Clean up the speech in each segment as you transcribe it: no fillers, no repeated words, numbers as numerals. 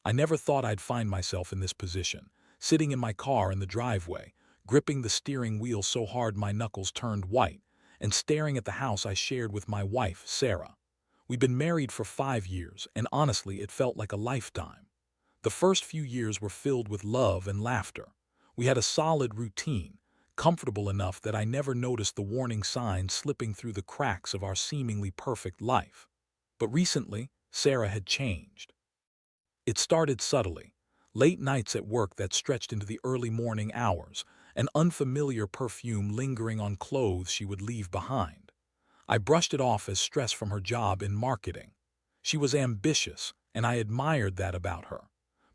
I never thought I'd find myself in this position, sitting in my car in the driveway, gripping the steering wheel so hard my knuckles turned white, and staring at the house I shared with my wife, Sarah. We'd been married for 5 years, and honestly, it felt like a lifetime. The first few years were filled with love and laughter. We had a solid routine, comfortable enough that I never noticed the warning signs slipping through the cracks of our seemingly perfect life. But recently, Sarah had changed. It started subtly. Late nights at work that stretched into the early morning hours, an unfamiliar perfume lingering on clothes she would leave behind. I brushed it off as stress from her job in marketing. She was ambitious, and I admired that about her.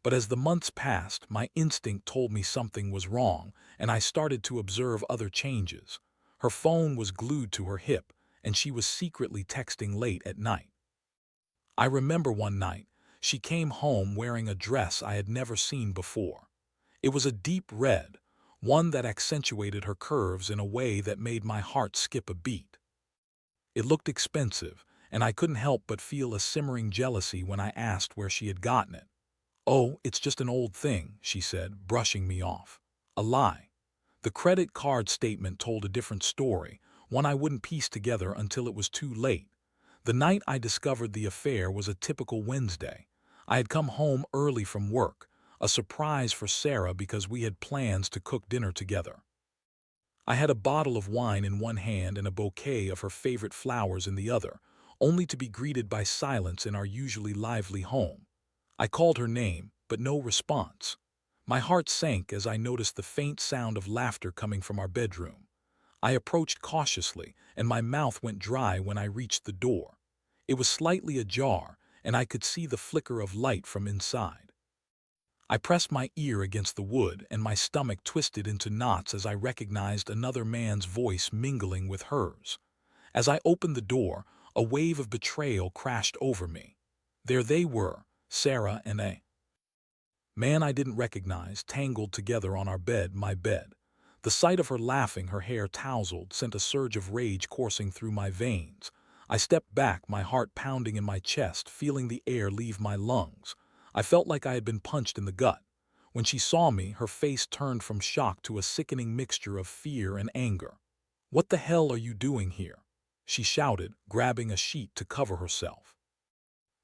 But as the months passed, my instinct told me something was wrong, and I started to observe other changes. Her phone was glued to her hip, and she was secretly texting late at night. I remember one night, she came home wearing a dress I had never seen before. It was a deep red, one that accentuated her curves in a way that made my heart skip a beat. It looked expensive, and I couldn't help but feel a simmering jealousy when I asked where she had gotten it. "Oh, it's just an old thing," she said, brushing me off. A lie. The credit card statement told a different story, one I wouldn't piece together until it was too late. The night I discovered the affair was a typical Wednesday. I had come home early from work, a surprise for Sarah because we had plans to cook dinner together. I had a bottle of wine in one hand and a bouquet of her favorite flowers in the other, only to be greeted by silence in our usually lively home. I called her name, but no response. My heart sank as I noticed the faint sound of laughter coming from our bedroom. I approached cautiously, and my mouth went dry when I reached the door. It was slightly ajar, and I could see the flicker of light from inside. I pressed my ear against the wood, and my stomach twisted into knots as I recognized another man's voice mingling with hers. As I opened the door, a wave of betrayal crashed over me. There they were, Sarah and a man I didn't recognize, tangled together on our bed, my bed. The sight of her laughing, her hair tousled, sent a surge of rage coursing through my veins. I stepped back, my heart pounding in my chest, feeling the air leave my lungs. I felt like I had been punched in the gut. When she saw me, her face turned from shock to a sickening mixture of fear and anger. "What the hell are you doing here?" she shouted, grabbing a sheet to cover herself.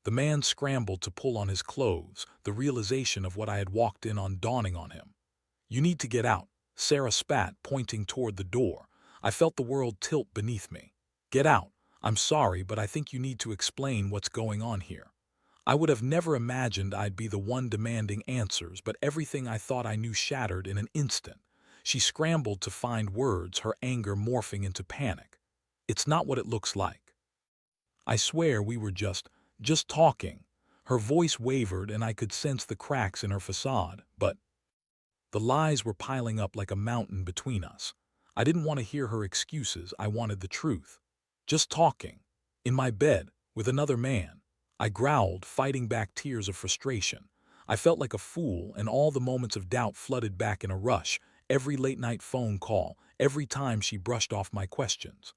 The man scrambled to pull on his clothes, the realization of what I had walked in on dawning on him. "You need to get out," Sarah spat, pointing toward the door. I felt the world tilt beneath me. "Get out. I'm sorry, but I think you need to explain what's going on here." I would have never imagined I'd be the one demanding answers, but everything I thought I knew shattered in an instant. She scrambled to find words, her anger morphing into panic. "It's not what it looks like. I swear we were just talking." Her voice wavered and I could sense the cracks in her facade, but the lies were piling up like a mountain between us. I didn't want to hear her excuses, I wanted the truth. "Just talking. In my bed, with another man." I growled, fighting back tears of frustration. I felt like a fool, and all the moments of doubt flooded back in a rush, every late-night phone call, every time she brushed off my questions.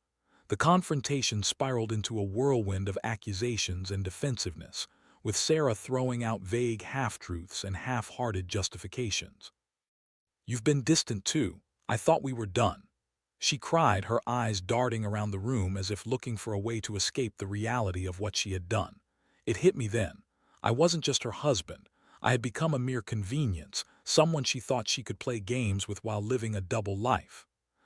The confrontation spiraled into a whirlwind of accusations and defensiveness, with Sarah throwing out vague half-truths and half-hearted justifications. "You've been distant too. I thought we were done," she cried, her eyes darting around the room as if looking for a way to escape the reality of what she had done. It hit me then. I wasn't just her husband. I had become a mere convenience, someone she thought she could play games with while living a double life.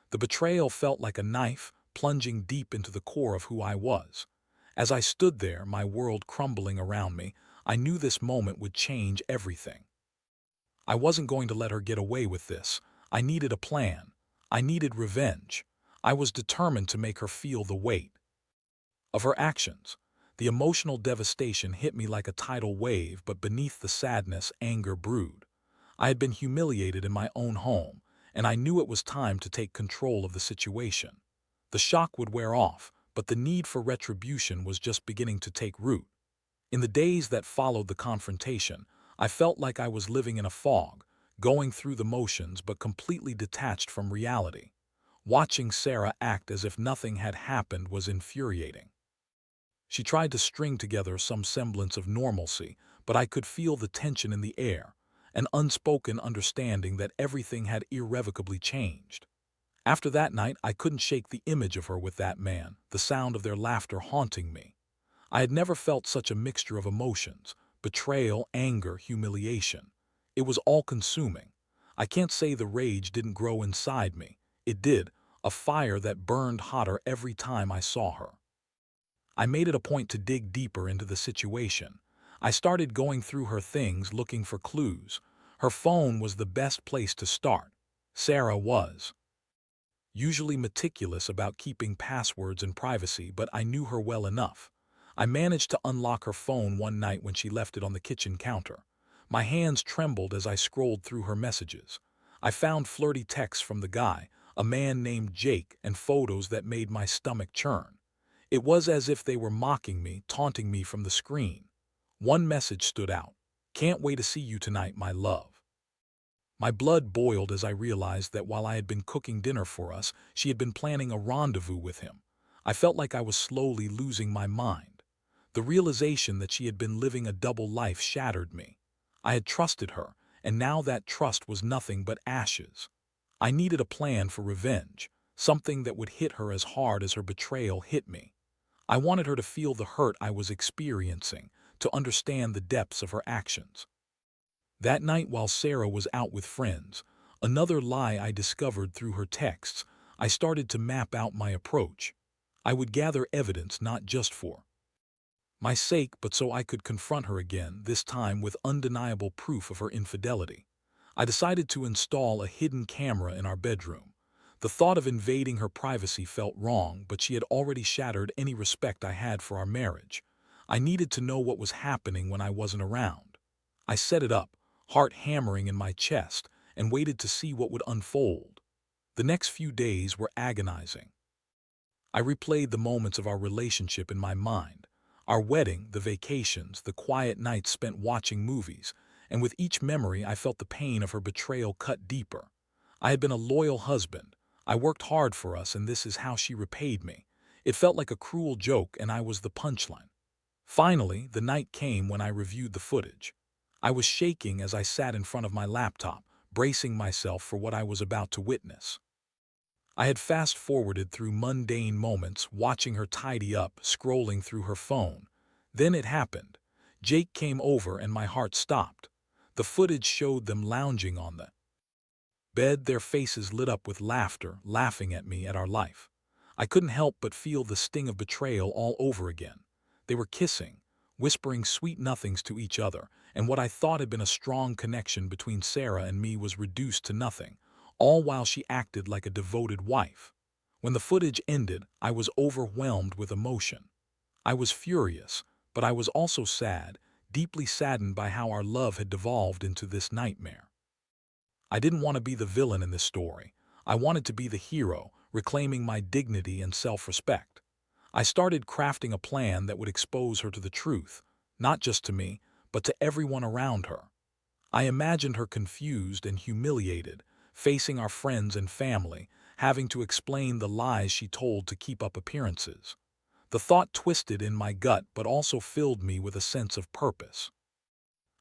The betrayal felt like a knife, plunging deep into the core of who I was. As I stood there, my world crumbling around me, I knew this moment would change everything. I wasn't going to let her get away with this. I needed a plan. I needed revenge. I was determined to make her feel the weight of her actions. The emotional devastation hit me like a tidal wave, but beneath the sadness, anger brewed. I had been humiliated in my own home, and I knew it was time to take control of the situation. The shock would wear off, but the need for retribution was just beginning to take root. In the days that followed the confrontation, I felt like I was living in a fog, going through the motions but completely detached from reality. Watching Sarah act as if nothing had happened was infuriating. She tried to string together some semblance of normalcy, but I could feel the tension in the air, an unspoken understanding that everything had irrevocably changed. After that night, I couldn't shake the image of her with that man, the sound of their laughter haunting me. I had never felt such a mixture of emotions: betrayal, anger, humiliation. It was all-consuming. I can't say the rage didn't grow inside me. It did, a fire that burned hotter every time I saw her. I made it a point to dig deeper into the situation. I started going through her things looking for clues. Her phone was the best place to start. Sarah was usually meticulous about keeping passwords and privacy, but I knew her well enough. I managed to unlock her phone one night when she left it on the kitchen counter. My hands trembled as I scrolled through her messages. I found flirty texts from the guy, a man named Jake, and photos that made my stomach churn. It was as if they were mocking me, taunting me from the screen. One message stood out: "Can't wait to see you tonight, my love." My blood boiled as I realized that while I had been cooking dinner for us, she had been planning a rendezvous with him. I felt like I was slowly losing my mind. The realization that she had been living a double life shattered me. I had trusted her, and now that trust was nothing but ashes. I needed a plan for revenge, something that would hit her as hard as her betrayal hit me. I wanted her to feel the hurt I was experiencing, to understand the depths of her actions. That night, while Sarah was out with friends, another lie I discovered through her texts, I started to map out my approach. I would gather evidence not just for my sake, but so I could confront her again, this time with undeniable proof of her infidelity. I decided to install a hidden camera in our bedroom. The thought of invading her privacy felt wrong, but she had already shattered any respect I had for our marriage. I needed to know what was happening when I wasn't around. I set it up, heart hammering in my chest, and waited to see what would unfold. The next few days were agonizing. I replayed the moments of our relationship in my mind: our wedding, the vacations, the quiet nights spent watching movies, and with each memory I felt the pain of her betrayal cut deeper. I had been a loyal husband. I worked hard for us, and this is how she repaid me. It felt like a cruel joke, and I was the punchline. Finally, the night came when I reviewed the footage. I was shaking as I sat in front of my laptop, bracing myself for what I was about to witness. I had fast-forwarded through mundane moments, watching her tidy up, scrolling through her phone. Then it happened. Jake came over and my heart stopped. The footage showed them lounging on the bed, their faces lit up with laughter, laughing at me, at our life. I couldn't help but feel the sting of betrayal all over again. They were kissing, whispering sweet nothings to each other, and what I thought had been a strong connection between Sarah and me was reduced to nothing, all while she acted like a devoted wife. When the footage ended, I was overwhelmed with emotion. I was furious, but I was also sad, deeply saddened by how our love had devolved into this nightmare. I didn't want to be the villain in this story. I wanted to be the hero, reclaiming my dignity and self-respect. I started crafting a plan that would expose her to the truth, not just to me, but to everyone around her. I imagined her confused and humiliated, facing our friends and family, having to explain the lies she told to keep up appearances. The thought twisted in my gut but also filled me with a sense of purpose.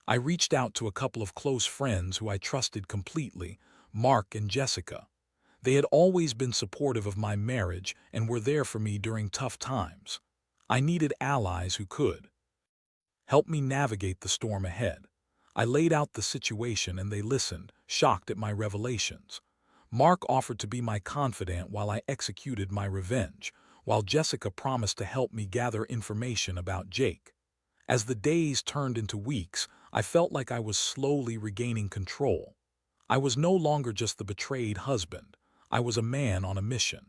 I reached out to a couple of close friends who I trusted completely, Mark and Jessica. They had always been supportive of my marriage and were there for me during tough times. I needed allies who could help me navigate the storm ahead. I laid out the situation and they listened, shocked at my revelations. Mark offered to be my confidant while I executed my revenge, while Jessica promised to help me gather information about Jake. As the days turned into weeks, I felt like I was slowly regaining control. I was no longer just the betrayed husband. I was a man on a mission.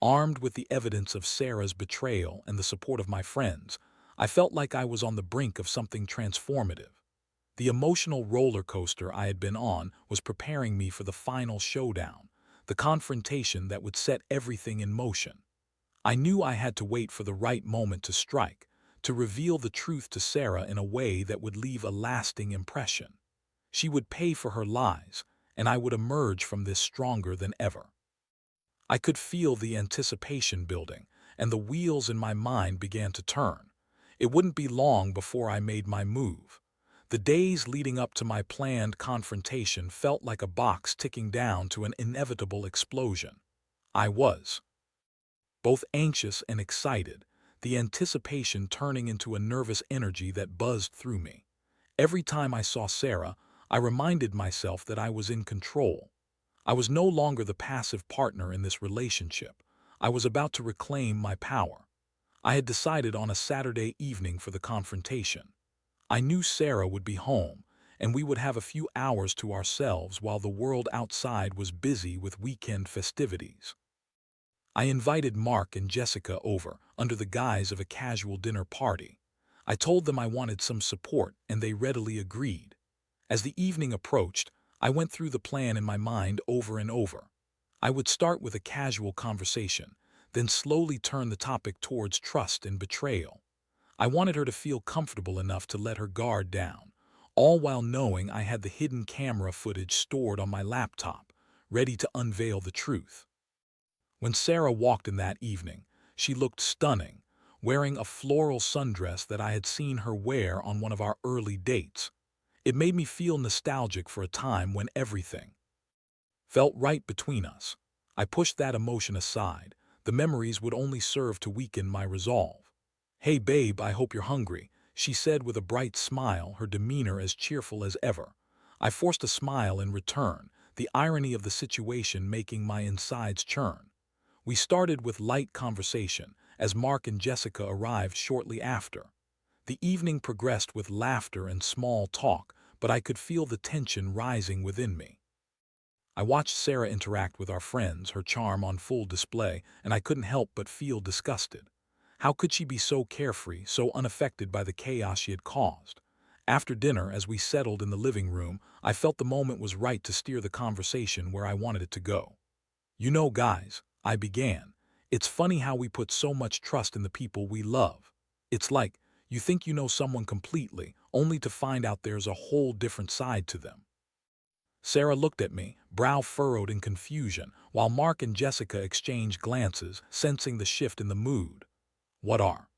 Armed with the evidence of Sarah's betrayal and the support of my friends, I felt like I was on the brink of something transformative. The emotional roller coaster I had been on was preparing me for the final showdown, the confrontation that would set everything in motion. I knew I had to wait for the right moment to strike, to reveal the truth to Sarah in a way that would leave a lasting impression. She would pay for her lies, and I would emerge from this stronger than ever. I could feel the anticipation building, and the wheels in my mind began to turn. It wouldn't be long before I made my move. The days leading up to my planned confrontation felt like a box ticking down to an inevitable explosion. I was both anxious and excited, the anticipation turning into a nervous energy that buzzed through me. Every time I saw Sarah, I reminded myself that I was in control. I was no longer the passive partner in this relationship. I was about to reclaim my power. I had decided on a Saturday evening for the confrontation. I knew Sarah would be home, and we would have a few hours to ourselves while the world outside was busy with weekend festivities. I invited Mark and Jessica over under the guise of a casual dinner party. I told them I wanted some support, and they readily agreed. As the evening approached, I went through the plan in my mind over and over. I would start with a casual conversation, then slowly turn the topic towards trust and betrayal. I wanted her to feel comfortable enough to let her guard down, all while knowing I had the hidden camera footage stored on my laptop, ready to unveil the truth. When Sarah walked in that evening, she looked stunning, wearing a floral sundress that I had seen her wear on one of our early dates. It made me feel nostalgic for a time when everything felt right between us. I pushed that emotion aside. The memories would only serve to weaken my resolve. "Hey babe, I hope you're hungry," she said with a bright smile, her demeanor as cheerful as ever. I forced a smile in return, the irony of the situation making my insides churn. We started with light conversation as Mark and Jessica arrived shortly after. The evening progressed with laughter and small talk, but I could feel the tension rising within me. I watched Sarah interact with our friends, her charm on full display, and I couldn't help but feel disgusted. How could she be so carefree, so unaffected by the chaos she had caused? After dinner, as we settled in the living room, I felt the moment was right to steer the conversation where I wanted it to go. "You know, guys," I began, "it's funny how we put so much trust in the people we love. It's like you think you know someone completely, only to find out there's a whole different side to them." Sarah looked at me, brow furrowed in confusion, while Mark and Jessica exchanged glances, sensing the shift in the mood. "What are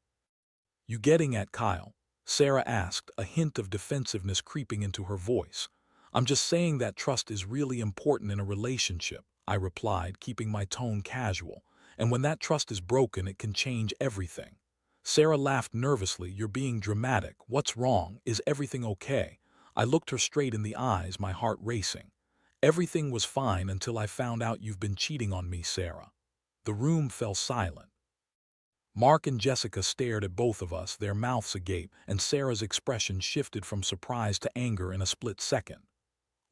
you getting at, Kyle?" Sarah asked, a hint of defensiveness creeping into her voice. "I'm just saying that trust is really important in a relationship," I replied, keeping my tone casual. "And when that trust is broken, it can change everything." Sarah laughed nervously. "You're being dramatic. What's wrong? Is everything okay?" I looked her straight in the eyes, my heart racing. "Everything was fine until I found out you've been cheating on me, Sarah." The room fell silent. Mark and Jessica stared at both of us, their mouths agape, and Sarah's expression shifted from surprise to anger in a split second.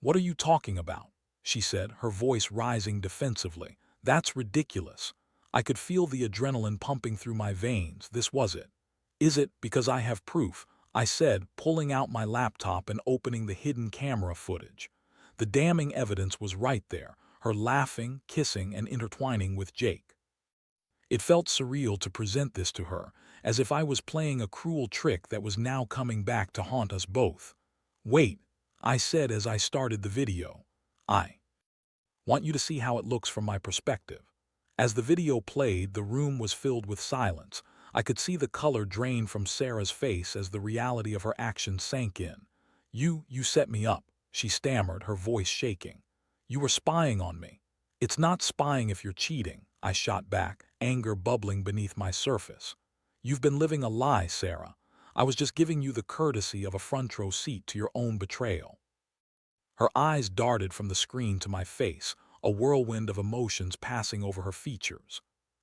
"What are you talking about?" she said, her voice rising defensively. "That's ridiculous." I could feel the adrenaline pumping through my veins. This was it. "Is it? Because I have proof," I said, pulling out my laptop and opening the hidden camera footage. The damning evidence was right there, her laughing, kissing, and intertwining with Jake. It felt surreal to present this to her, as if I was playing a cruel trick that was now coming back to haunt us both. "Wait," I said as I started the video. "I want you to see how it looks from my perspective." As the video played, the room was filled with silence. I could see the color drain from Sarah's face as the reality of her actions sank in. You set me up," she stammered, her voice shaking. "You were spying on me." "It's not spying if you're cheating," I shot back, anger bubbling beneath my surface. "You've been living a lie, Sarah. I was just giving you the courtesy of a front row seat to your own betrayal." Her eyes darted from the screen to my face, a whirlwind of emotions passing over her features.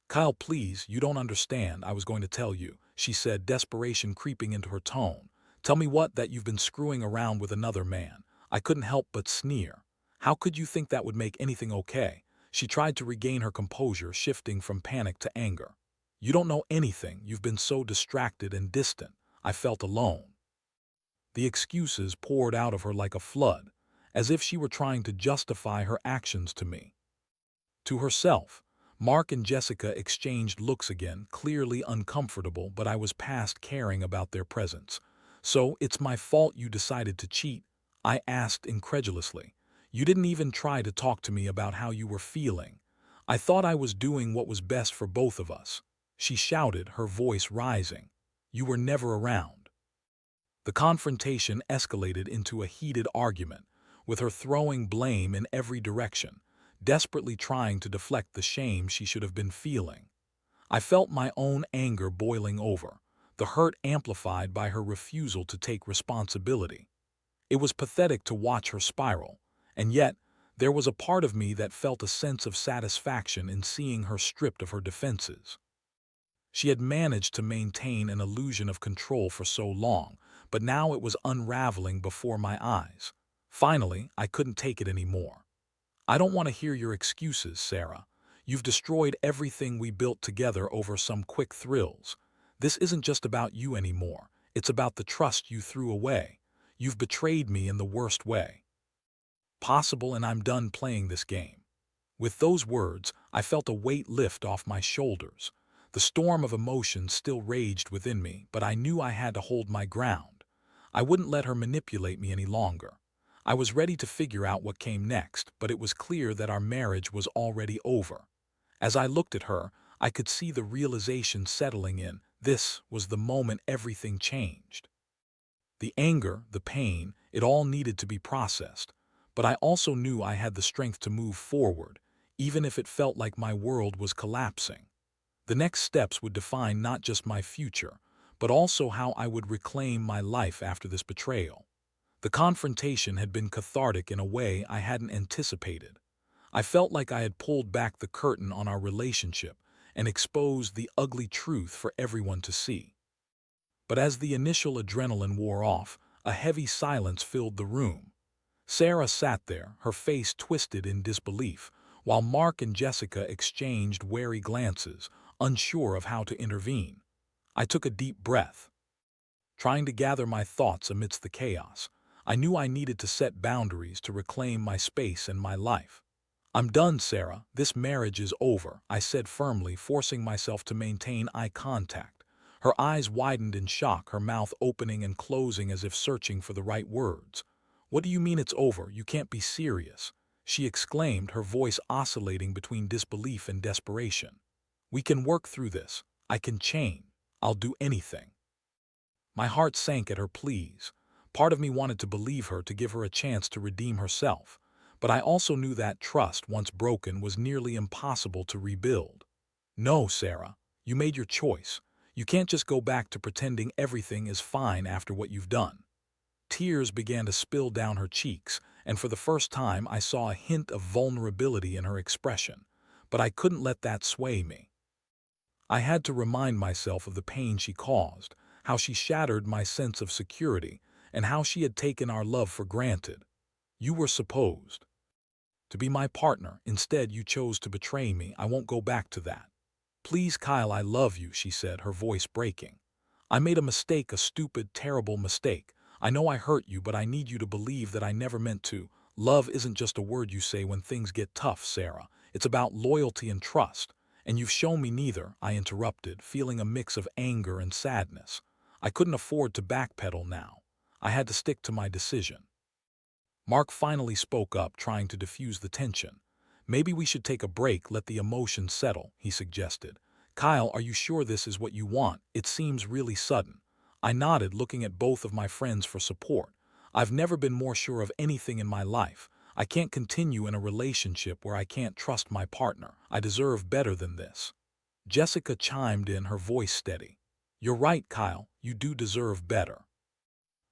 "Kyle, please, you don't understand. I was going to tell you," she said, desperation creeping into her tone. "Tell me what? That you've been screwing around with another man." I couldn't help but sneer. "How could you think that would make anything okay?" She tried to regain her composure, shifting from panic to anger. "You don't know anything. You've been so distracted and distant." I felt alone. The excuses poured out of her like a flood, as if she were trying to justify her actions to me. To herself, Mark and Jessica exchanged looks again, clearly uncomfortable, but I was past caring about their presence. "So, it's my fault you decided to cheat?" I asked incredulously. "You didn't even try to talk to me about how you were feeling." "I thought I was doing what was best for both of us," she shouted, her voice rising. You were never around. The confrontation escalated into a heated argument, with her throwing blame in every direction, desperately trying to deflect the shame she should have been feeling. I felt my own anger boiling over, the hurt amplified by her refusal to take responsibility. It was pathetic to watch her spiral, and yet there was a part of me that felt a sense of satisfaction in seeing her stripped of her defenses. She had managed to maintain an illusion of control for so long, but now it was unraveling before my eyes. Finally, I couldn't take it anymore. I don't want to hear your excuses, Sarah. You've destroyed everything we built together over some quick thrills. This isn't just about you anymore. It's about the trust you threw away. You've betrayed me in the worst way possible, and I'm done playing this game. With those words, I felt a weight lift off my shoulders. The storm of emotions still raged within me, but I knew I had to hold my ground. I wouldn't let her manipulate me any longer. I was ready to figure out what came next, but it was clear that our marriage was already over. As I looked at her, I could see the realization settling in. This was the moment everything changed. The anger, the pain, it all needed to be processed. But I also knew I had the strength to move forward, even if it felt like my world was collapsing. The next steps would define not just my future, but also how I would reclaim my life after this betrayal. The confrontation had been cathartic in a way I hadn't anticipated. I felt like I had pulled back the curtain on our relationship and exposed the ugly truth for everyone to see. But as the initial adrenaline wore off, a heavy silence filled the room. Sarah sat there, her face twisted in disbelief, while Mark and Jessica exchanged wary glances, unsure of how to intervene. I took a deep breath, trying to gather my thoughts amidst the chaos. I knew I needed to set boundaries to reclaim my space and my life. I'm done, Sarah. This marriage is over, I said firmly, forcing myself to maintain eye contact. Her eyes widened in shock, her mouth opening and closing as if searching for the right words. What do you mean it's over? You can't be serious, she exclaimed, her voice oscillating between disbelief and desperation. We can work through this. I can change. I'll do anything. My heart sank at her pleas. Part of me wanted to believe her, to give her a chance to redeem herself. But I also knew that trust, once broken, was nearly impossible to rebuild. No, Sarah, you made your choice. You can't just go back to pretending everything is fine after what you've done. Tears began to spill down her cheeks, and for the first time I saw a hint of vulnerability in her expression. But I couldn't let that sway me. I had to remind myself of the pain she caused, how she shattered my sense of security, and how she had taken our love for granted. You were supposed to be my partner. Instead, you chose to betray me. I won't go back to that. Please, Kyle, I love you, she said, her voice breaking. I made a mistake, a stupid, terrible mistake. I know I hurt you, but I need you to believe that I never meant to. Love isn't just a word you say when things get tough, Sarah. It's about loyalty and trust. And you've shown me neither, I interrupted, feeling a mix of anger and sadness. I couldn't afford to backpedal now. I had to stick to my decision. Mark finally spoke up, trying to diffuse the tension. Maybe we should take a break, let the emotions settle, he suggested. Kyle, are you sure this is what you want? It seems really sudden. I nodded, looking at both of my friends for support. I've never been more sure of anything in my life. I can't continue in a relationship where I can't trust my partner. I deserve better than this. Jessica chimed in, her voice steady. You're right, Kyle. You do deserve better.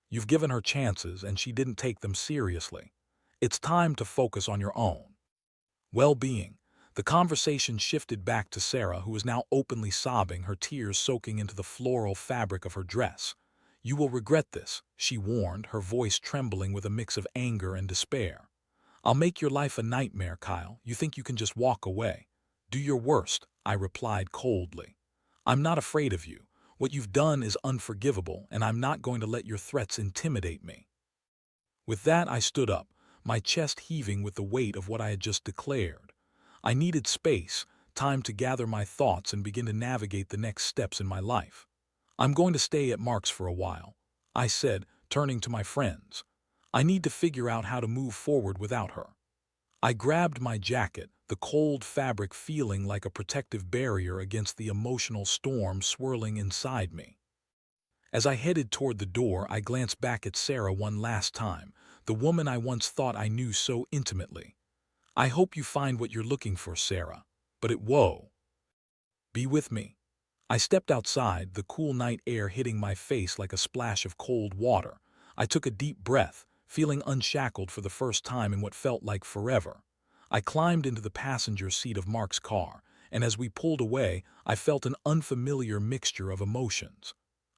You've given her chances, and she didn't take them seriously. It's time to focus on your own well-being. The conversation shifted back to Sarah, who was now openly sobbing, her tears soaking into the floral fabric of her dress. You will regret this, she warned, her voice trembling with a mix of anger and despair. I'll make your life a nightmare, Kyle. You think you can just walk away? Do your worst, I replied coldly. I'm not afraid of you. What you've done is unforgivable, and I'm not going to let your threats intimidate me. With that, I stood up, my chest heaving with the weight of what I had just declared. I needed space, time to gather my thoughts and begin to navigate the next steps in my life. I'm going to stay at Mark's for a while, I said, turning to my friends. I need to figure out how to move forward without her. I grabbed my jacket, the cold fabric feeling like a protective barrier against the emotional storm swirling inside me. As I headed toward the door, I glanced back at Sarah one last time, the woman I once thought I knew so intimately. I hope you find what you're looking for, Sarah. But whoa. Be with me. I stepped outside, the cool night air hitting my face like a splash of cold water. I took a deep breath, feeling unshackled for the first time in what felt like forever. I climbed into the passenger seat of Mark's car, and as we pulled away, I felt an unfamiliar mixture of emotions.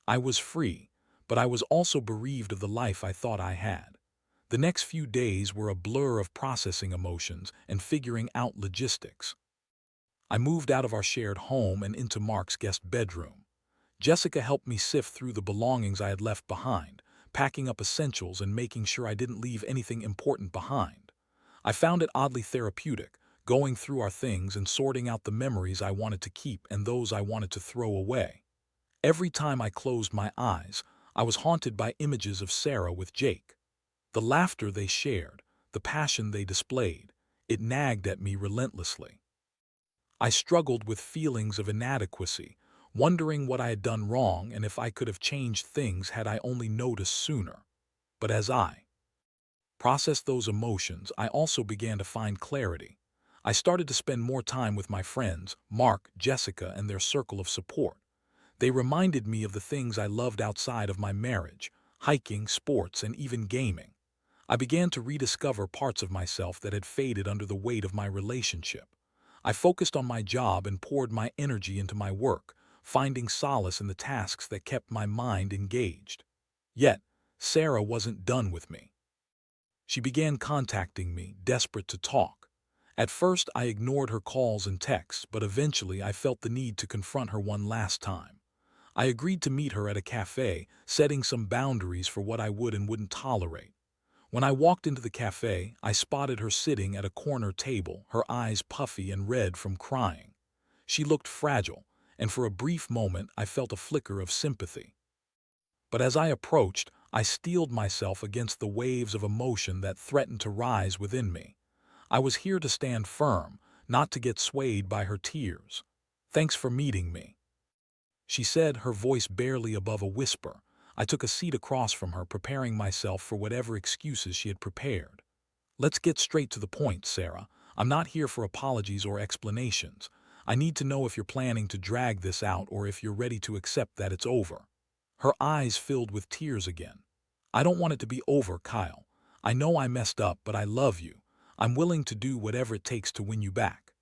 I was free, but I was also bereaved of the life I thought I had. The next few days were a blur of processing emotions and figuring out logistics. I moved out of our shared home and into Mark's guest bedroom. Jessica helped me sift through the belongings I had left behind, packing up essentials and making sure I didn't leave anything important behind. I found it oddly therapeutic, going through our things and sorting out the memories I wanted to keep and those I wanted to throw away. Every time I closed my eyes, I was haunted by images of Sarah with Jake. The laughter they shared, the passion they displayed, it nagged at me relentlessly. I struggled with feelings of inadequacy, wondering what I had done wrong and if I could have changed things had I only noticed sooner. But as I processed those emotions, I also began to find clarity. I started to spend more time with my friends, Mark, Jessica, and their circle of support. They reminded me of the things I loved outside of my marriage: hiking, sports, and even gaming. I began to rediscover parts of myself that had faded under the weight of my relationship. I focused on my job and poured my energy into my work, finding solace in the tasks that kept my mind engaged. Yet, Sarah wasn't done with me. She began contacting me, desperate to talk. At first, I ignored her calls and texts, but eventually I felt the need to confront her one last time. I agreed to meet her at a cafe, setting some boundaries for what I would and wouldn't tolerate. When I walked into the cafe, I spotted her sitting at a corner table, her eyes puffy and red from crying. She looked fragile, and for a brief moment I felt a flicker of sympathy. But as I approached, I steeled myself against the waves of emotion that threatened to rise within me. I was here to stand firm, not to get swayed by her tears. "Thanks for meeting me," she said, her voice barely above a whisper. I took a seat across from her, preparing myself for whatever excuses she had prepared. "Let's get straight to the point, Sarah. I'm not here for apologies or explanations. I need to know if you're planning to drag this out or if you're ready to accept that it's over." Her eyes filled with tears again. "I don't want it to be over, Kyle. I know I messed up, but I love you. I'm willing to do whatever it takes to win you back."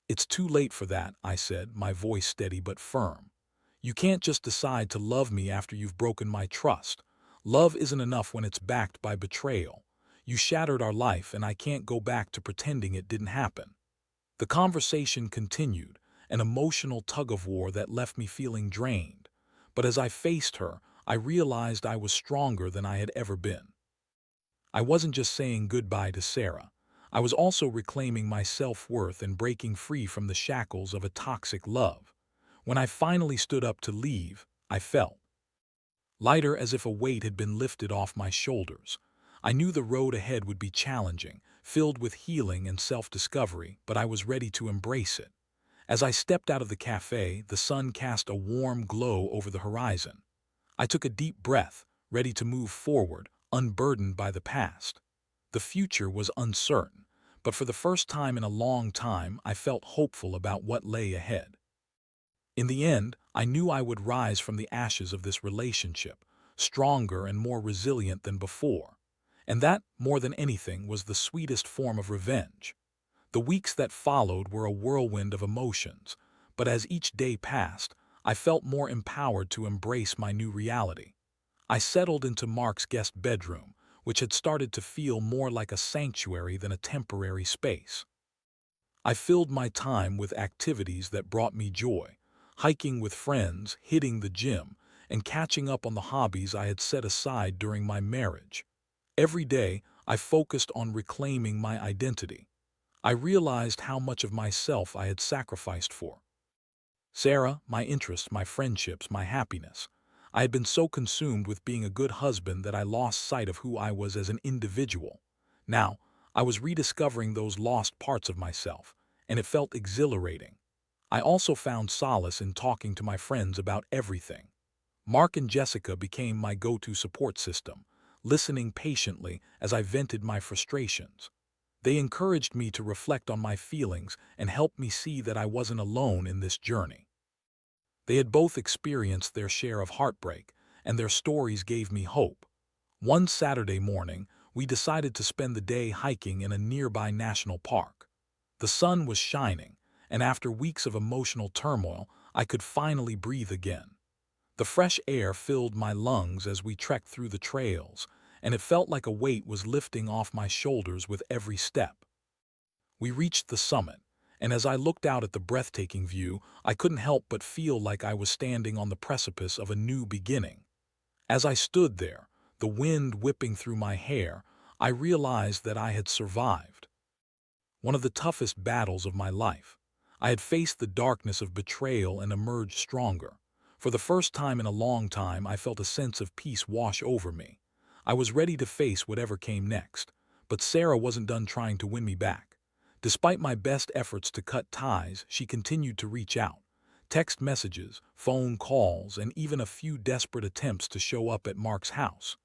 "It's too late for that," I said, my voice steady but firm. "You can't just decide to love me after you've broken my trust. Love isn't enough when it's backed by betrayal. You shattered our life, and I can't go back to pretending it didn't happen." The conversation continued, an emotional tug-of-war that left me feeling drained. But as I faced her, I realized I was stronger than I had ever been. I wasn't just saying goodbye to Sarah. I was also reclaiming my self-worth and breaking free from the shackles of a toxic love. When I finally stood up to leave, I felt lighter, as if a weight had been lifted off my shoulders. I knew the road ahead would be challenging, filled with healing and self-discovery, but I was ready to embrace it. As I stepped out of the cafe, the sun cast a warm glow over the horizon. I took a deep breath, ready to move forward, unburdened by the past. The future was uncertain, but for the first time in a long time, I felt hopeful about what lay ahead. In the end, I knew I would rise from the ashes of this relationship, stronger and more resilient than before. And that, more than anything, was the sweetest form of revenge. The weeks that followed were a whirlwind of emotions, but as each day passed, I felt more empowered to embrace my new reality. I settled into Mark's guest bedroom, which had started to feel more like a sanctuary than a temporary space. I filled my time with activities that brought me joy: hiking with friends, hitting the gym, and catching up on the hobbies I had set aside during my marriage. Every day, I focused on reclaiming my identity. I realized how much of myself I had sacrificed for Sarah, my interests, my friendships, my happiness. I had been so consumed with being a good husband that I lost sight of who I was as an individual. Now, I was rediscovering those lost parts of myself, and it felt exhilarating. I also found solace in talking to my friends about everything. Mark and Jessica became my go-to support system, listening patiently as I vented my frustrations. They encouraged me to reflect on my feelings and helped me see that I wasn't alone in this journey. They had both experienced their share of heartbreak, and their stories gave me hope. One Saturday morning, we decided to spend the day hiking in a nearby national park. The sun was shining, and after weeks of emotional turmoil, I could finally breathe again. The fresh air filled my lungs as we trekked through the trails, and it felt like a weight was lifting off my shoulders with every step. We reached the summit, and as I looked out at the breathtaking view, I couldn't help but feel like I was standing on the precipice of a new beginning. As I stood there, the wind whipping through my hair, I realized that I had survived one of the toughest battles of my life. I had faced the darkness of betrayal and emerged stronger. For the first time in a long time, I felt a sense of peace wash over me. I was ready to face whatever came next, but Sarah wasn't done trying to win me back. Despite my best efforts to cut ties, she continued to reach out. Text messages, phone calls, and even a few desperate attempts to show up at Mark's house.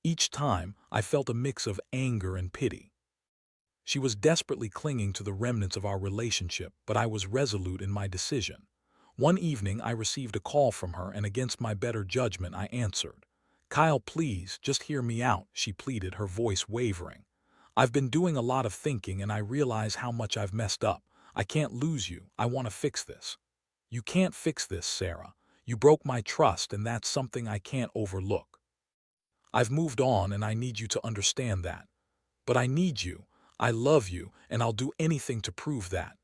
Each time, I felt a mix of anger and pity. She was desperately clinging to the remnants of our relationship, but I was resolute in my decision. One evening, I received a call from her, and against my better judgment, I answered. "Kyle, please, just hear me out," she pleaded, her voice wavering. "I've been doing a lot of thinking, and I realize how much I've messed up. I can't lose you. I want to fix this." "You can't fix this, Sarah. You broke my trust, and that's something I can't overlook. I've moved on, and I need you to understand that. But I need you. I love you, and I'll do anything to prove that."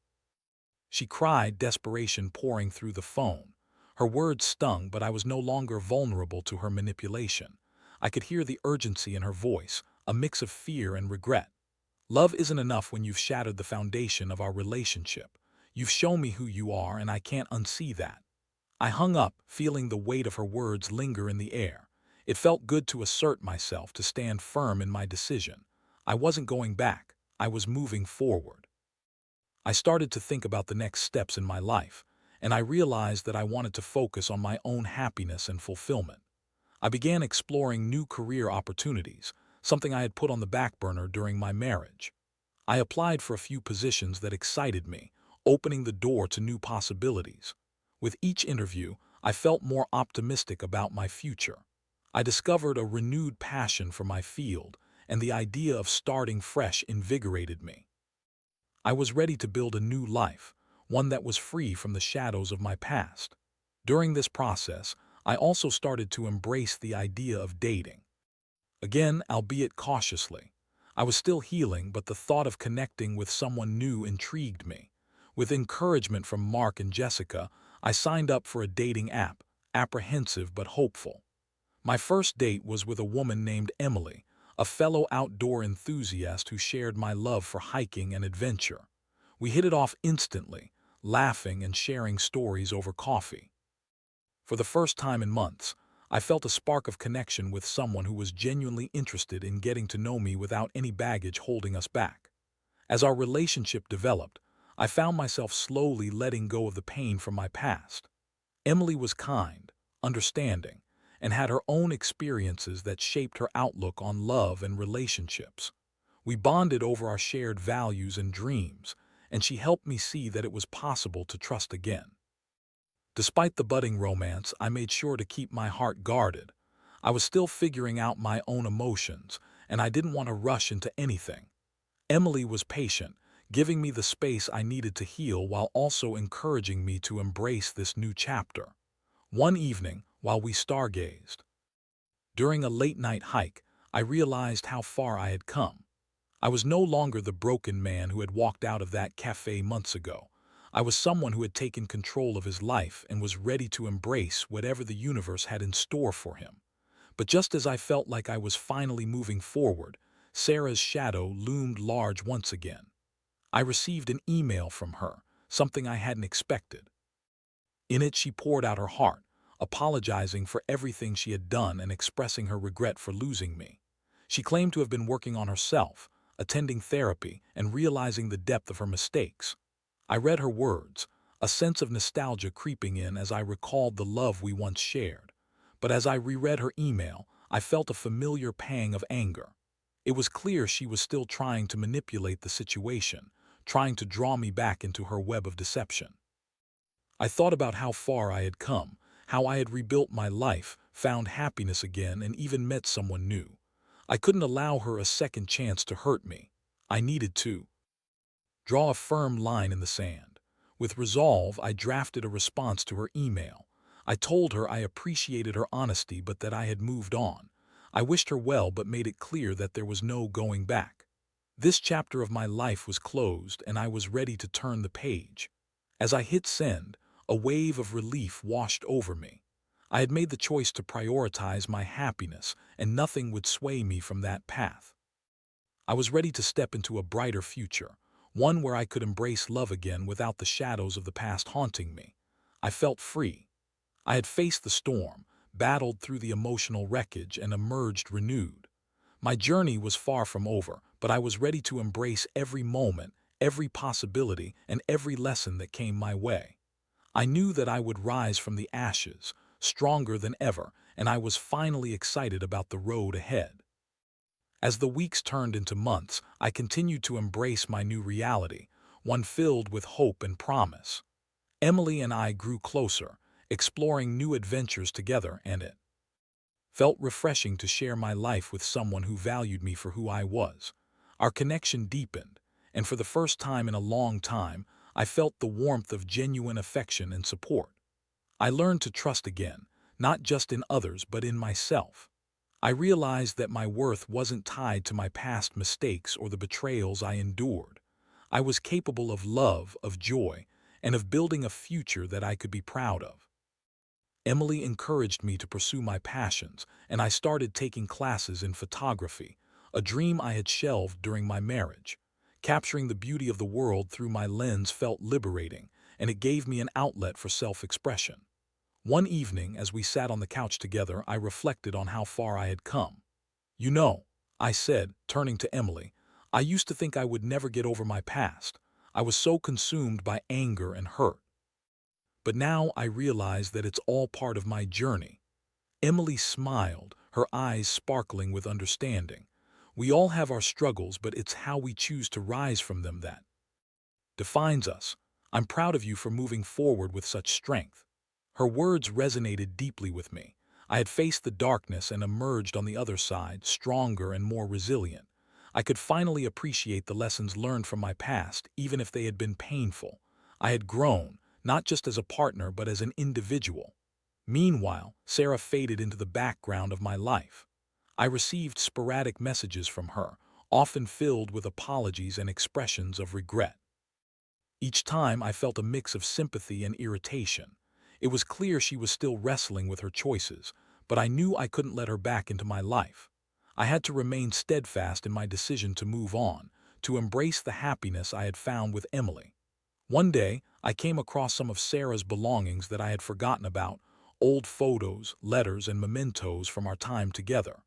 She cried, desperation pouring through the phone. Her words stung, but I was no longer vulnerable to her manipulation. I could hear the urgency in her voice, a mix of fear and regret. "Love isn't enough when you've shattered the foundation of our relationship. You've shown me who you are, and I can't unsee that." I hung up, feeling the weight of her words linger in the air. It felt good to assert myself, to stand firm in my decision. I wasn't going back. I was moving forward. I started to think about the next steps in my life, and I realized that I wanted to focus on my own happiness and fulfillment. I began exploring new career opportunities, something I had put on the back burner during my marriage. I applied for a few positions that excited me, opening the door to new possibilities. With each interview, I felt more optimistic about my future. I discovered a renewed passion for my field, and the idea of starting fresh invigorated me. I was ready to build a new life, one that was free from the shadows of my past. During this process, I also started to embrace the idea of dating. Again, albeit cautiously. I was still healing, but the thought of connecting with someone new intrigued me. With encouragement from Mark and Jessica, I signed up for a dating app, apprehensive but hopeful. My first date was with a woman named Emily, a fellow outdoor enthusiast who shared my love for hiking and adventure. We hit it off instantly, laughing and sharing stories over coffee. For the first time in months, I felt a spark of connection with someone who was genuinely interested in getting to know me without any baggage holding us back. As our relationship developed, I found myself slowly letting go of the pain from my past. Emily was kind, understanding, and had her own experiences that shaped her outlook on love and relationships. We bonded over our shared values and dreams, and she helped me see that it was possible to trust again. Despite the budding romance, I made sure to keep my heart guarded. I was still figuring out my own emotions, and I didn't want to rush into anything. Emily was patient, giving me the space I needed to heal while also encouraging me to embrace this new chapter. One evening, while we stargazed, during a late-night hike, I realized how far I had come. I was no longer the broken man who had walked out of that cafe months ago. I was someone who had taken control of his life and was ready to embrace whatever the universe had in store for him. But just as I felt like I was finally moving forward, Sarah's shadow loomed large once again. I received an email from her, something I hadn't expected. In it, she poured out her heart, apologizing for everything she had done and expressing her regret for losing me. She claimed to have been working on herself, attending therapy, and realizing the depth of her mistakes. I read her words, a sense of nostalgia creeping in as I recalled the love we once shared. but as I reread her email, I felt a familiar pang of anger. It was clear she was still trying to manipulate the situation, trying to draw me back into her web of deception. I thought about how far I had come, how I had rebuilt my life, found happiness again, and even met someone new. I couldn't allow her a second chance to hurt me. I needed to draw a firm line in the sand. With resolve, I drafted a response to her email. I told her I appreciated her honesty but that I had moved on. I wished her well but made it clear that there was no going back. This chapter of my life was closed and I was ready to turn the page. As I hit send, a wave of relief washed over me. I had made the choice to prioritize my happiness, and nothing would sway me from that path. I was ready to step into a brighter future, one where I could embrace love again without the shadows of the past haunting me. I felt free. I had faced the storm, battled through the emotional wreckage, and emerged renewed. My journey was far from over, but I was ready to embrace every moment, every possibility, and every lesson that came my way. I knew that I would rise from the ashes, stronger than ever, and I was finally excited about the road ahead. As the weeks turned into months, I continued to embrace my new reality, one filled with hope and promise. Emily and I grew closer, exploring new adventures together, and it felt refreshing to share my life with someone who valued me for who I was. Our connection deepened, and for the first time in a long time, I felt the warmth of genuine affection and support. I learned to trust again, not just in others but in myself. I realized that my worth wasn't tied to my past mistakes or the betrayals I endured. I was capable of love, of joy, and of building a future that I could be proud of. Emily encouraged me to pursue my passions, and I started taking classes in photography, a dream I had shelved during my marriage. Capturing the beauty of the world through my lens felt liberating, and it gave me an outlet for self-expression. One evening, as we sat on the couch together, I reflected on how far I had come. "You know," I said, turning to Emily, "I used to think I would never get over my past. I was so consumed by anger and hurt. But now I realize that it's all part of my journey." Emily smiled, her eyes sparkling with understanding. "We all have our struggles, but it's how we choose to rise from them that defines us. I'm proud of you for moving forward with such strength." Her words resonated deeply with me. I had faced the darkness and emerged on the other side, stronger and more resilient. I could finally appreciate the lessons learned from my past, even if they had been painful. I had grown, not just as a partner but as an individual. Meanwhile, Sarah faded into the background of my life. I received sporadic messages from her, often filled with apologies and expressions of regret. Each time I felt a mix of sympathy and irritation. It was clear she was still wrestling with her choices, but I knew I couldn't let her back into my life. I had to remain steadfast in my decision to move on, to embrace the happiness I had found with Emily. One day, I came across some of Sarah's belongings that I had forgotten about, old photos, letters, and mementos from our time together.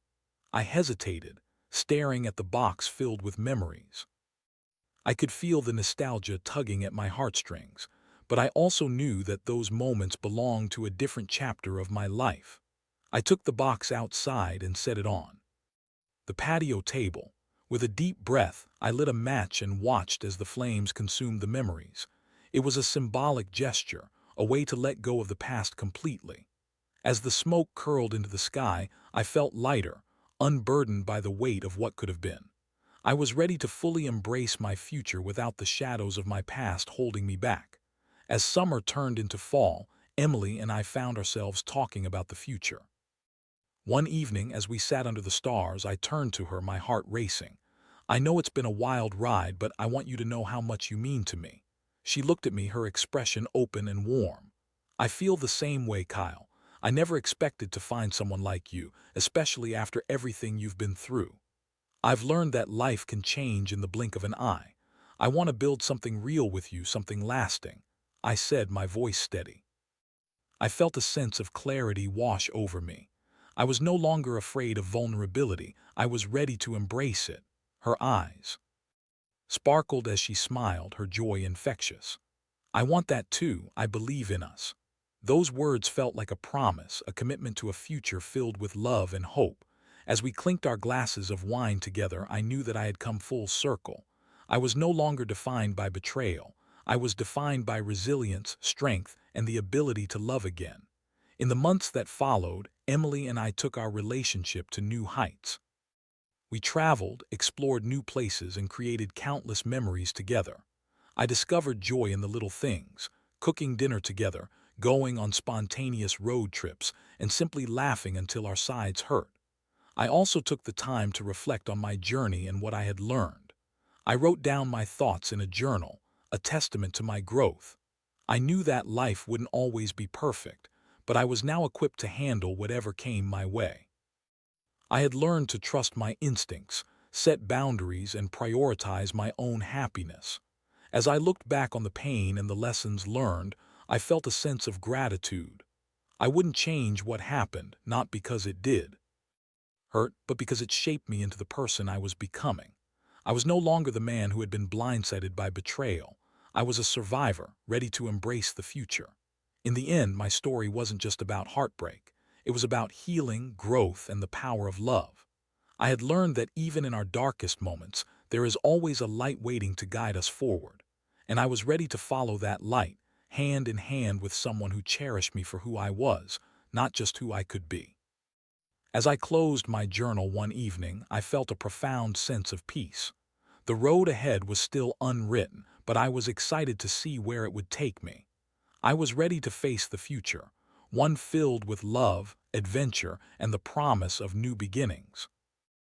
I hesitated, staring at the box filled with memories. I could feel the nostalgia tugging at my heartstrings, but I also knew that those moments belonged to a different chapter of my life. I took the box outside and set it on the patio table. With a deep breath, I lit a match and watched as the flames consumed the memories. It was a symbolic gesture, a way to let go of the past completely. As the smoke curled into the sky, I felt lighter, unburdened by the weight of what could have been. I was ready to fully embrace my future without the shadows of my past holding me back. As summer turned into fall, Emily and I found ourselves talking about the future. One evening, as we sat under the stars, I turned to her, my heart racing. "I know it's been a wild ride, but I want you to know how much you mean to me." She looked at me, her expression open and warm. "I feel the same way, Kyle. I never expected to find someone like you, especially after everything you've been through. I've learned that life can change in the blink of an eye. I want to build something real with you, something lasting," I said, my voice steady. I felt a sense of clarity wash over me. I was no longer afraid of vulnerability. I was ready to embrace it. Her eyes sparkled as she smiled, her joy infectious. "I want that too. I believe in us." Those words felt like a promise, a commitment to a future filled with love and hope. As we clinked our glasses of wine together, I knew that I had come full circle. I was no longer defined by betrayal. I was defined by resilience, strength, and the ability to love again. In the months that followed, Emily and I took our relationship to new heights. We traveled, explored new places, and created countless memories together. I discovered joy in the little things, cooking dinner together, going on spontaneous road trips, and simply laughing until our sides hurt. I also took the time to reflect on my journey and what I had learned. I wrote down my thoughts in a journal, a testament to my growth. I knew that life wouldn't always be perfect, but I was now equipped to handle whatever came my way. I had learned to trust my instincts, set boundaries, and prioritize my own happiness. As I looked back on the pain and the lessons learned, I felt a sense of gratitude. I wouldn't change what happened, not because it did hurt, but because it shaped me into the person I was becoming. I was no longer the man who had been blindsided by betrayal. I was a survivor, ready to embrace the future. In the end, my story wasn't just about heartbreak. It was about healing, growth, and the power of love. I had learned that even in our darkest moments, there is always a light waiting to guide us forward. And I was ready to follow that light, hand in hand with someone who cherished me for who I was, not just who I could be. As I closed my journal one evening, I felt a profound sense of peace. The road ahead was still unwritten, but I was excited to see where it would take me. I was ready to face the future, one filled with love, adventure, and the promise of new beginnings.